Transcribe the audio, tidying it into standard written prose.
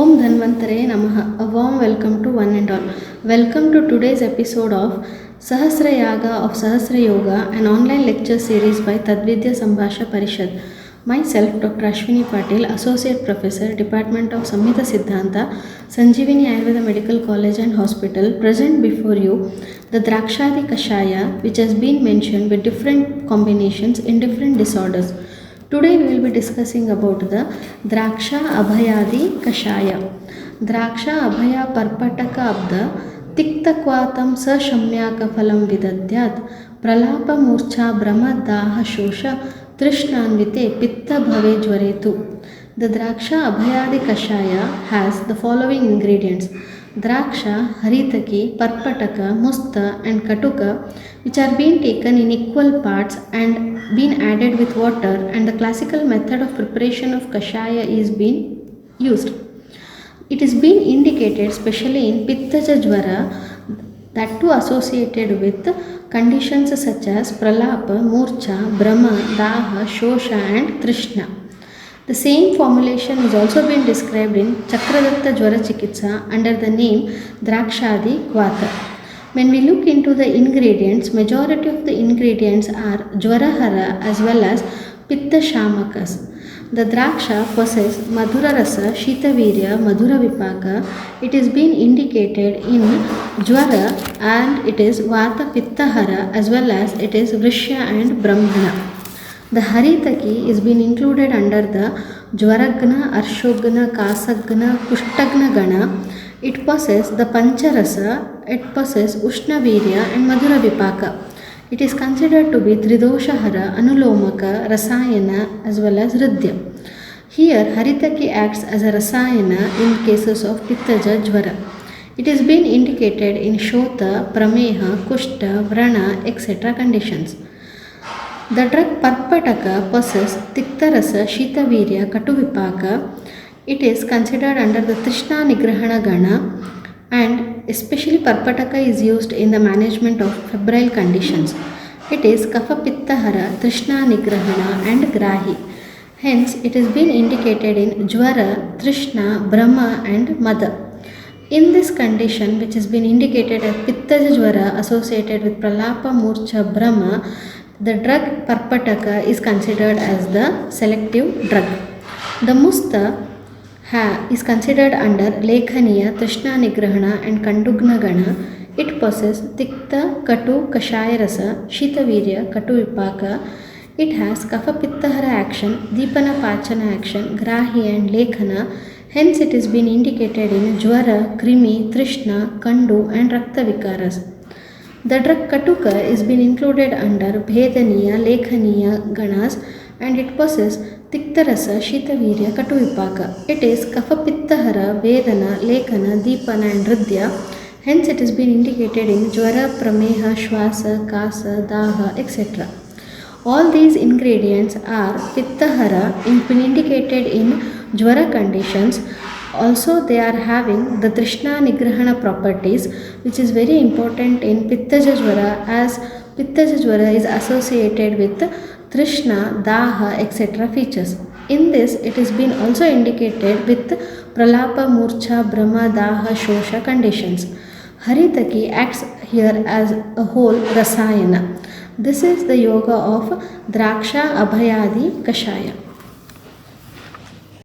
Om Dhanvantare Namaha. A warm welcome to one and all. Welcome to today's episode of Sahasra Yaga of Sahasra Yoga, an online lecture series by Tadvidya Sambhasha Parishad. Myself, Dr. Ashwini Patil, Associate Professor, Department of Samhita Siddhanta, Sanjeevani Ayurveda Medical College and Hospital, present before you the Drakshadi Kashaya, which has been mentioned with different combinations in different disorders. Today we will be discussing about the Draksha Abhayadi Kashaya. Draksha Abhaya Parpataka Abda Tiktakvatam Sa Shamyaka Phalam Vidadyat Pralapa Murcha Brahma Daha Shosha Trishnanvite Pitta Bhave Jvaretu. The Draksha Abhayadi Kashaya has the following ingredients: Draksha, Haritaki, Parpataka, Musta and Katuka, which are being taken in equal parts and been added with water, and the classical method of preparation of Kashaya is being used. It is being indicated especially in Pittaja Jvara, that too associated with conditions such as Pralapa, Murcha, Brahma, Daha, Shosha and Trishna. The same formulation is also been described in Chakradatta Jvara Chikitsa under the name Drakshadi Kvata. When we look into the ingredients, majority of the ingredients are Jvarahara as well as Pitta Shamakas. The Draksha possess Madhura Rasa, Shitavirya, Madhura Vipaka. It is being indicated in Jvara and it is Vata Pittahara as well as it is Vrishya and Brahmana. The Haritaki is being included under the Jvaragna, Arshogna, Kasagna, Kushtagna Gana. It possesses the Pancharasa, it possesses Ushnavirya and Madhura Vipaka. It is considered to be Tridoshahara, Anulomaka, Rasayana as well as Ridya. Here Haritaki acts as a Rasayana in cases of Pittaja Jvara. It is being indicated in Shota, Prameha, Kushta, Vrana, etc. conditions. The drug Parpataka possesses Tiktarasa, Shitavirya, Katuvipaka. It is considered under the Trishna Nigrahana Gana, and especially Parpataka is used in the management of febrile conditions. It is Kapha Pittahara, Trishna Nigrahana and Grahi. Hence, it is been indicated in Jvara, Trishna, Brahma and Mada. In this condition, which has been indicated as Pittaja Jvara associated with Pralapa, Murcha, Brahma, the drug Parpataka is considered as the selective drug. The Musta is considered under Lekhaniya, Trishna Nigrahana and Kandugna Gana. It possesses Tikta, Katu, Kashaya Rasa, Shitavirya, Katu Vipaka. It has Kapha Pittahara action, Deepana Pachana action, Grahi and Lekhana. Hence it is been indicated in Jvara, Krimi, Trishna, Kandu and Rakta Vikaras. The drug Katuka is been included under Bhedaniya, Lekhaniya Ganas, and it possesses Tiktarasa, Shitavirya, Katuvipaka. It is Kapha Pittahara, Vedana, Lekhana, Deepana and Ridya. Hence it has been indicated in Jvara, Prameha, Shwasa, Kasa, Daha, etc. All these ingredients are Pittahara, been indicated in Jvara conditions. Also they are having the Trishna Nigrahana properties, which is very important in Pittaja Jvara, as Pittaja Jvara is associated with Trishna, Daha, etc. features. In this, it has been also indicated with Pralapa, Murcha, Brahma, Daha, Shosha conditions. Haritaki acts here as a whole Rasayana. This is the yoga of Draksha Abhayadi Kashaya.